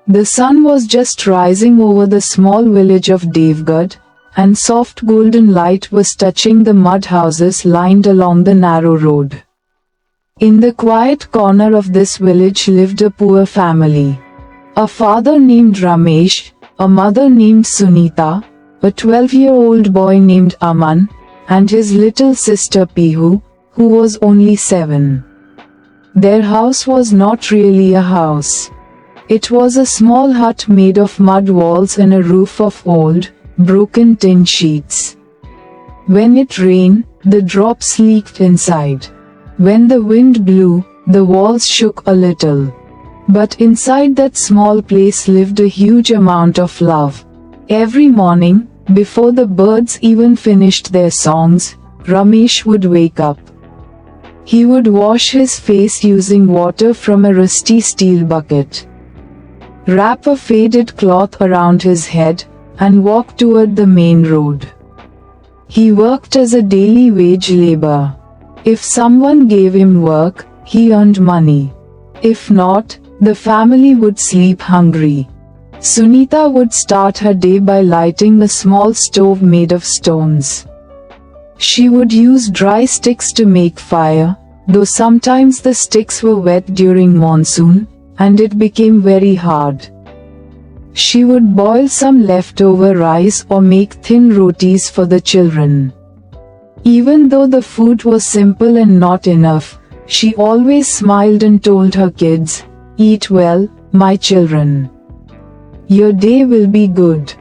The sun was just rising over the small village of Devgad, and soft golden light was touching the mud houses lined along the narrow road. In the quiet corner of this village lived a poor family. A father named Ramesh, a mother named Sunita, a 12-year-old boy named Aman, and his little sister Pihu, who was only 7. Their house was not really a house. It was a small hut made of mud walls and a roof of old, broken tin sheets. When it rained, the drops leaked inside. When the wind blew, the walls shook a little. But inside that small place lived a huge amount of love. Every morning, before the birds even finished their songs, Ramesh would wake up. He would wash his face using water from a rusty steel bucket, wrap a faded cloth around his head, and walk toward the main road. He worked as a daily wage laborer. If someone gave him work, he earned money. If not, the family would sleep hungry. Sunita would start her day by lighting a small stove made of stones. She would use dry sticks to make fire, though sometimes the sticks were wet during monsoon, and it became very hard. She would boil some leftover rice or make thin rotis for the children. Even though the food was simple and not enough, she always smiled and told her kids, "Eat well, my children. Your day will be good."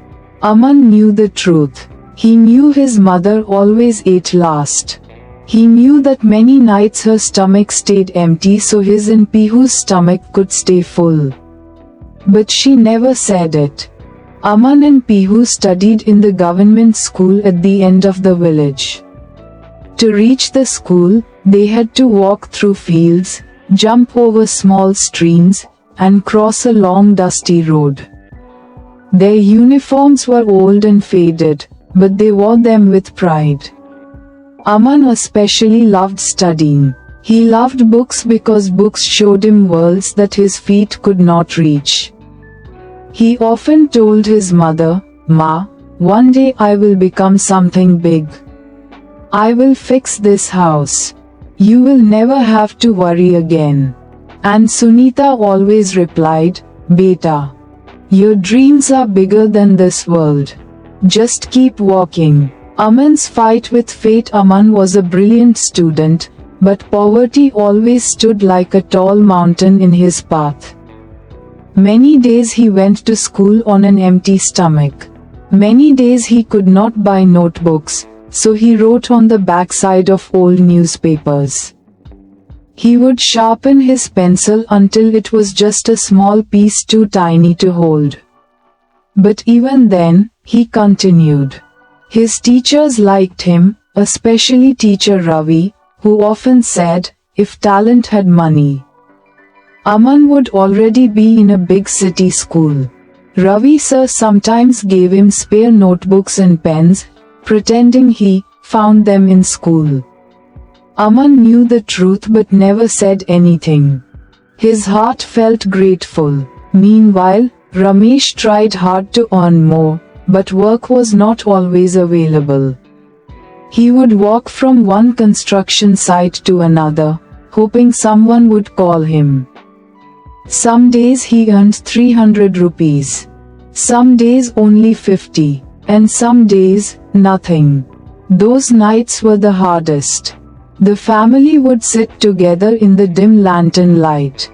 Aman knew the truth. He knew his mother always ate last. He knew that many nights her stomach stayed empty so his and Pihu's stomach could stay full. But she never said it. Aman and Pihu studied in the government school at the end of the village. To reach the school, they had to walk through fields, jump over small streams, and cross a long dusty road. Their uniforms were old and faded, but they wore them with pride. Aman especially loved studying. He loved books because books showed him worlds that his feet could not reach. He often told his mother, "Ma, one day I will become something big. I will fix this house. You will never have to worry again." And Sunita always replied, "Beta, your dreams are bigger than this world. Just keep walking." Aman's fight with fate. Aman was a brilliant student, but poverty always stood like a tall mountain in his path. Many days he went to school on an empty stomach. Many days he could not buy notebooks, so he wrote on the backside of old newspapers. He would sharpen his pencil until it was just a small piece too tiny to hold. But even then, he continued. His teachers liked him, especially teacher Ravi, who often said, if talent had money. Aman would already be in a big city school. Ravi sir sometimes gave him spare notebooks and pens, pretending he found them in school. Aman knew the truth but never said anything. His heart felt grateful. Meanwhile, Ramesh tried hard to earn more, but work was not always available. He would walk from one construction site to another, hoping someone would call him. Some days he earned 300 rupees. Some days only 50, and some days, nothing. Those nights were the hardest. The family would sit together in the dim lantern light.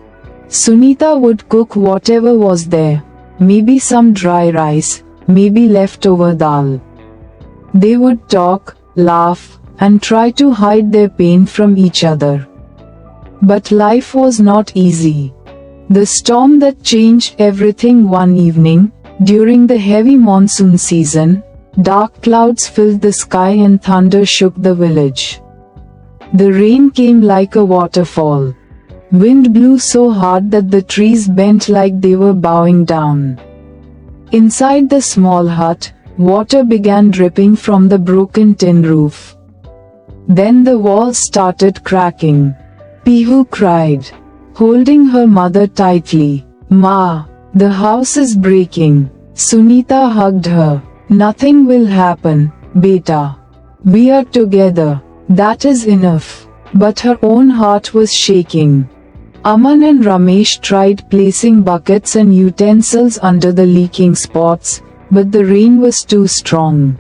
Sunita would cook whatever was there, maybe some dry rice, maybe leftover dal. They would talk, laugh, and try to hide their pain from each other. But life was not easy. The storm that changed everything one evening, during the heavy monsoon season, dark clouds filled the sky and thunder shook the village. The rain came like a waterfall. Wind blew so hard that the trees bent like they were bowing down. Inside the small hut, water began dripping from the broken tin roof. Then the walls started cracking. Pihu cried, holding her mother tightly, "Ma, The house is breaking. Sunita hugged her. Nothing will happen, beta. We are together. That is enough. But her own heart was shaking. Aman and Ramesh tried placing buckets and utensils under the leaking spots, but the rain was too strong.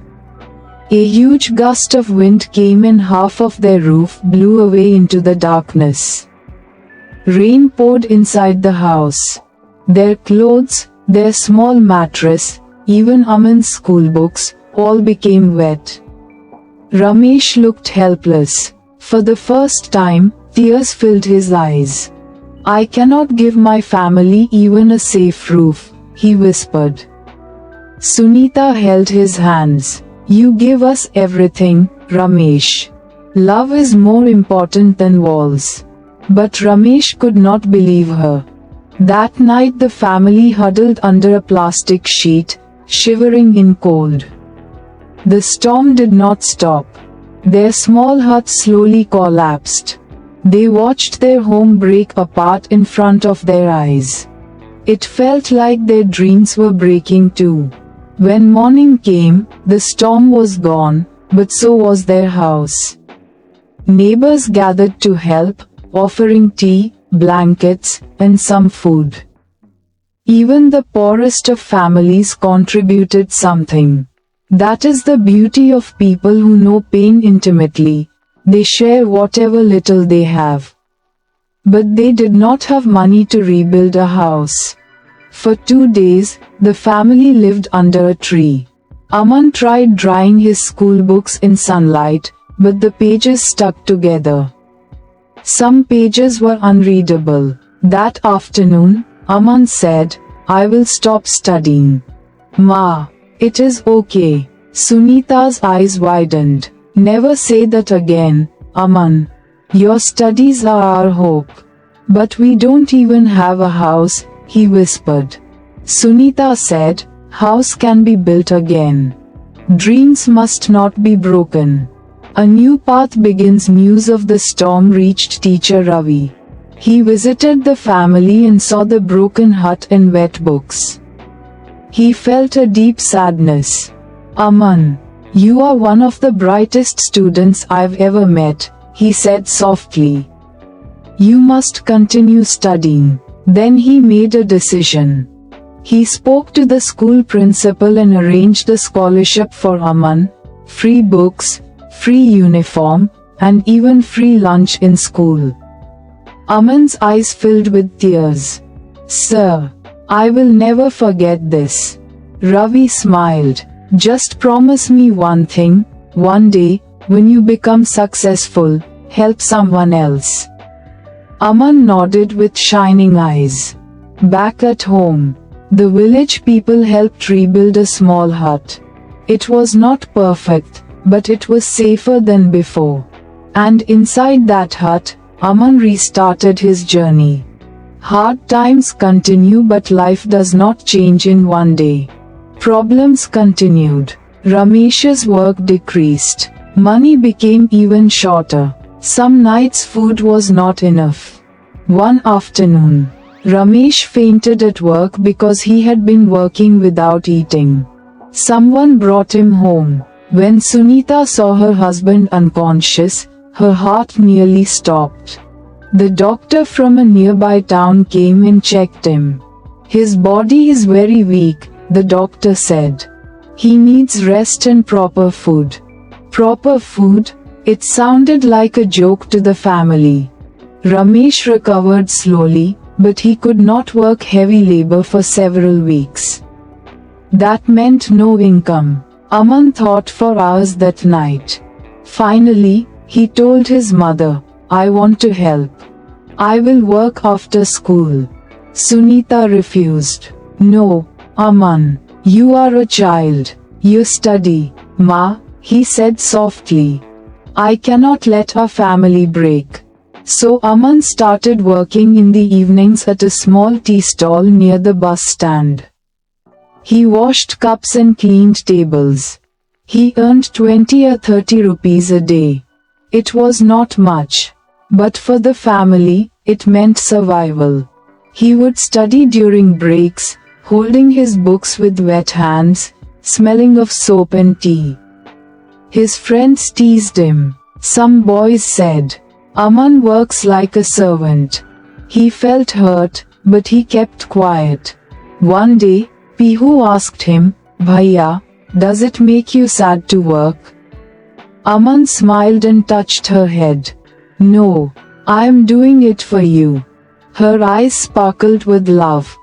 A huge gust of wind came and half of their roof blew away into the darkness. Rain poured inside the house. Their clothes, their small mattress, even Aman's school books, all became wet. Ramesh looked helpless. For the first time, tears filled his eyes. I cannot give my family even a safe roof, he whispered. Sunita held his hands. You give us everything, Ramesh. Love is more important than walls. But Ramesh could not believe her. That night the family huddled under a plastic sheet, shivering in cold. The storm did not stop. Their small hut slowly collapsed. They watched their home break apart in front of their eyes. It felt like their dreams were breaking too. When morning came, the storm was gone, but so was their house. Neighbors gathered to help, offering tea, blankets, and some food. Even the poorest of families contributed something. That is the beauty of people who know pain intimately. They share whatever little they have. But they did not have money to rebuild a house. For 2 days, the family lived under a tree. Aman tried drying his school books in sunlight, but the pages stuck together. Some pages were unreadable. That afternoon, Aman said, I will stop studying. Ma, it is okay. Sunita's eyes widened. Never say that again, Aman. Your studies are our hope. But we don't even have a house, he whispered. Sunita said, house can be built again. Dreams must not be broken. A new path begins. News of the storm reached teacher Ravi. He visited the family and saw the broken hut and wet books. He felt a deep sadness. Aman, you are one of the brightest students I've ever met, he said softly. You must continue studying. Then he made a decision. He spoke to the school principal and arranged a scholarship for Aman, free books, free uniform, and even free lunch in school. Aman's eyes filled with tears. Sir, I will never forget this. Ravi smiled. Just promise me one thing, one day, when you become successful, help someone else. Aman nodded with shining eyes. Back at home, the village people helped rebuild a small hut. It was not perfect, but it was safer than before. And inside that hut, Aman restarted his journey. Hard times continue, but life does not change in one day. Problems continued. Ramesh's work decreased. Money became even shorter. Some nights food was not enough. One afternoon, Ramesh fainted at work because he had been working without eating. Someone brought him home. When Sunita saw her husband unconscious, her heart nearly stopped. The doctor from a nearby town came and checked him. His body is very weak, the doctor said. He needs rest and proper food. Proper food? It sounded like a joke to the family. Ramesh recovered slowly, but he could not work heavy labor for several weeks. That meant no income. Aman thought for hours that night. Finally, he told his mother, I want to help. I will work after school. Sunita refused. No, Aman, you are a child. You study. Ma, he said softly. I cannot let our family break. So Aman started working in the evenings at a small tea stall near the bus stand. He washed cups and cleaned tables. He earned 20 or 30 rupees a day. It was not much. But for the family, it meant survival. He would study during breaks, holding his books with wet hands, smelling of soap and tea. His friends teased him. Some boys said, "Aman works like a servant." He felt hurt, but he kept quiet. One day, Pihu asked him, "Bhaiya, does it make you sad to work?" Aman smiled and touched her head. "No, I am doing it for you." Her eyes sparkled with love.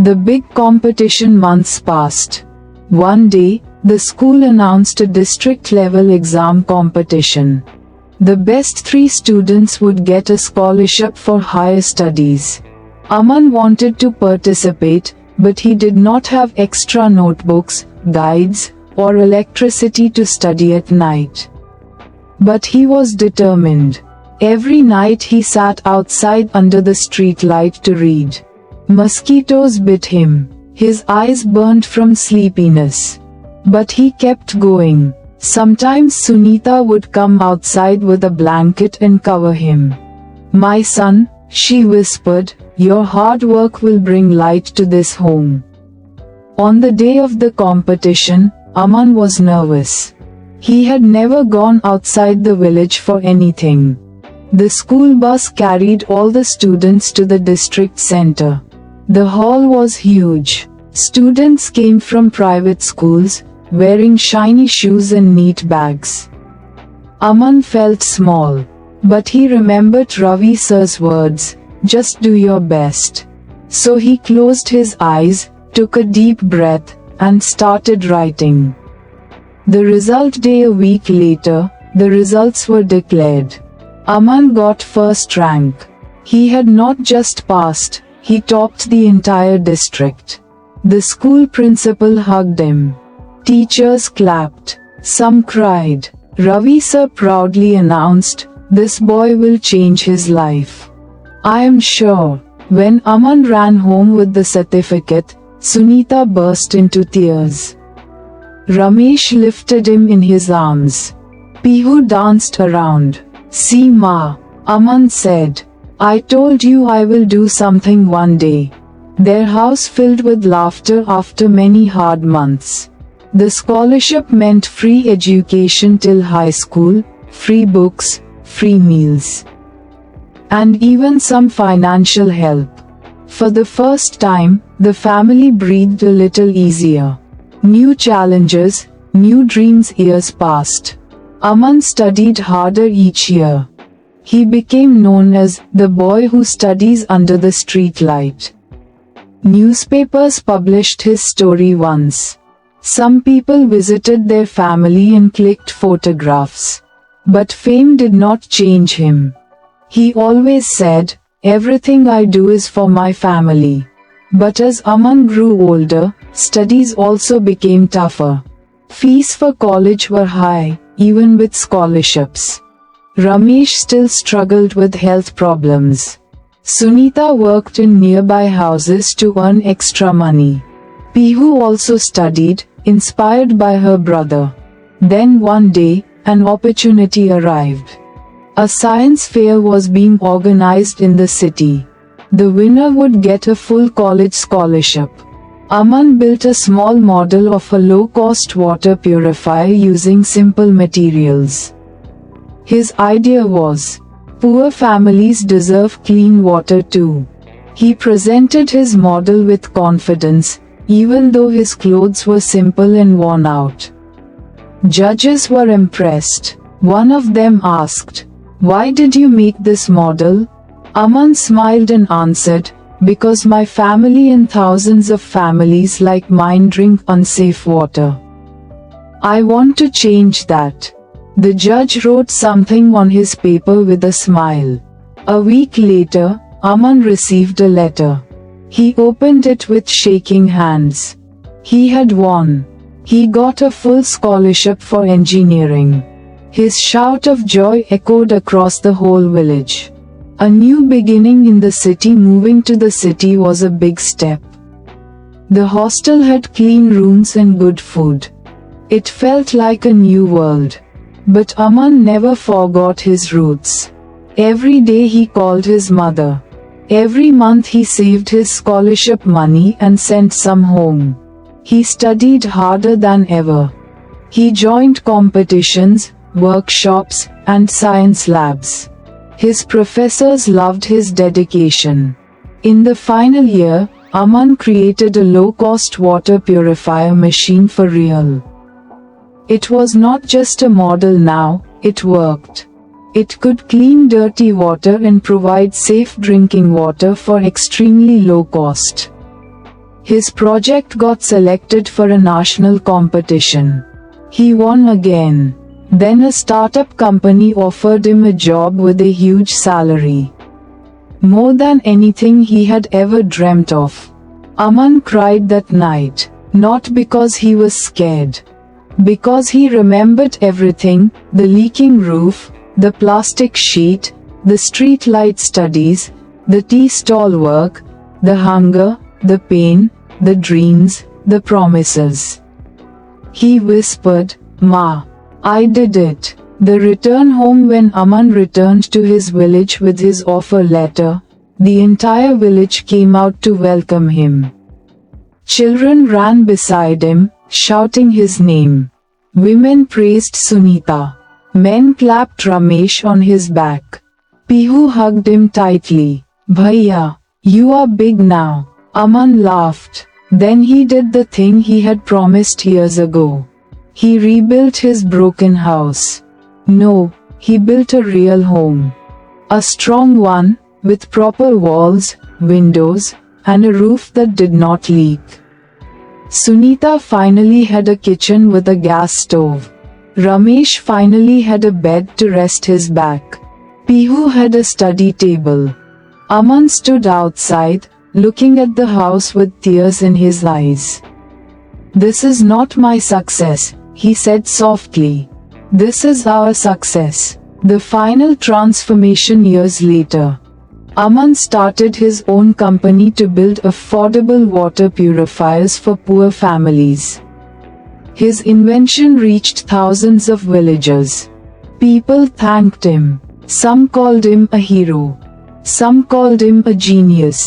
The big competition months passed. One day, the school announced a district-level exam competition. The best 3 students would get a scholarship for higher studies. Aman wanted to participate, but he did not have extra notebooks, guides, or electricity to study at night. But he was determined. Every night he sat outside under the streetlight to read. Mosquitoes bit him. His eyes burned from sleepiness. But he kept going. Sometimes Sunita would come outside with a blanket and cover him. "My son," she whispered, "your hard work will bring light to this home." On the day of the competition, Aman was nervous. He had never gone outside the village for anything. The school bus carried all the students to the district center. The hall was huge. Students came from private schools, wearing shiny shoes and neat bags. Aman felt small. But he remembered Ravi sir's words, "Just do your best." So he closed his eyes, took a deep breath, and started writing. The result day a week later, the results were declared. Aman got first rank. He had not just passed, he topped the entire district. The school principal hugged him. Teachers clapped. Some cried. Ravi sir proudly announced, "This boy will change his life." I am sure. When Aman ran home with the certificate, Sunita burst into tears. Ramesh lifted him in his arms. Pihu danced around. "See Ma," Aman said. "I told you I will do something one day." Their house filled with laughter after many hard months. The scholarship meant free education till high school, free books, free meals, and even some financial help. For the first time, the family breathed a little easier. New challenges, new dreams. Years passed. Aman studied harder each year. He became known as the boy who studies under the streetlight. Newspapers published his story once. Some people visited their family and clicked photographs. But fame did not change him. He always said, "Everything I do is for my family." But as Aman grew older, studies also became tougher. Fees for college were high, even with scholarships. Ramesh still struggled with health problems. Sunita worked in nearby houses to earn extra money. Pihu also studied, inspired by her brother. Then one day, an opportunity arrived. A science fair was being organized in the city. The winner would get a full college scholarship. Aman built a small model of a low-cost water purifier using simple materials. His idea was, poor families deserve clean water too. He presented his model with confidence, even though his clothes were simple and worn out. Judges were impressed. One of them asked, "Why did you make this model?" Aman smiled and answered, "Because my family and thousands of families like mine drink unsafe water. I want to change that." The judge wrote something on his paper with a smile. A week later, Aman received a letter. He opened it with shaking hands. He had won. He got a full scholarship for engineering. His shout of joy echoed across the whole village. A new beginning in the city. Moving to the city was a big step. The hostel had clean rooms and good food. It felt like a new world. But Aman never forgot his roots. Every day he called his mother. Every month he saved his scholarship money and sent some home. He studied harder than ever. He joined competitions, workshops, and science labs. His professors loved his dedication. In the final year, Aman created a low-cost water purifier machine for real. It was not just a model now, it worked. It could clean dirty water and provide safe drinking water for extremely low cost. His project got selected for a national competition. He won again. Then a startup company offered him a job with a huge salary. More than anything he had ever dreamt of. Aman cried that night, not because he was scared. Because he remembered everything, the leaking roof, the plastic sheet, the street light studies, the tea stall work, the hunger, the pain, the dreams, the promises. He whispered, "Ma, I did it." The return home. When Aman returned to his village with his offer letter, the entire village came out to welcome him. Children ran beside him, shouting his name. Women praised Sunita. Men clapped Ramesh on his back. Pihu hugged him tightly. "Bhaiya, you are big now." Aman laughed. Then he did the thing he had promised years ago. He rebuilt his broken house. No, he built a real home. A strong one, with proper walls, windows, and a roof that did not leak. Sunita finally had a kitchen with a gas stove. Ramesh finally had a bed to rest his back. Pihu had a study table. Aman stood outside, looking at the house with tears in his eyes. "This is not my success," he said softly. "This is our success." The final transformation. Years later, Aman started his own company to build affordable water purifiers for poor families. His invention reached thousands of villagers. People thanked him. Some called him a hero. Some called him a genius.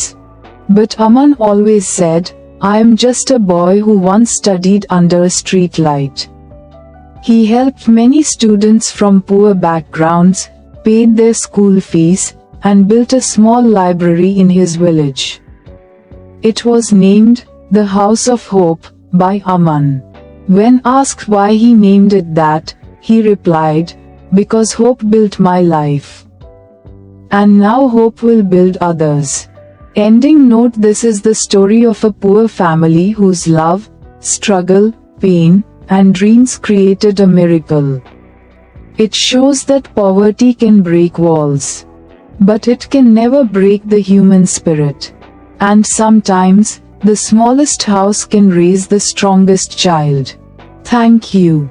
But Aman always said, "I am just a boy who once studied under a street light." He helped many students from poor backgrounds, paid their school fees, and built a small library in his village. It was named the House of Hope by Aman. When asked why he named it that, he replied, "Because hope built my life. And now hope will build others." Ending note: this is the story of a poor family whose love, struggle, pain, and dreams created a miracle. It shows that poverty can break walls. But it can never break the human spirit. And sometimes, the smallest house can raise the strongest child. Thank you.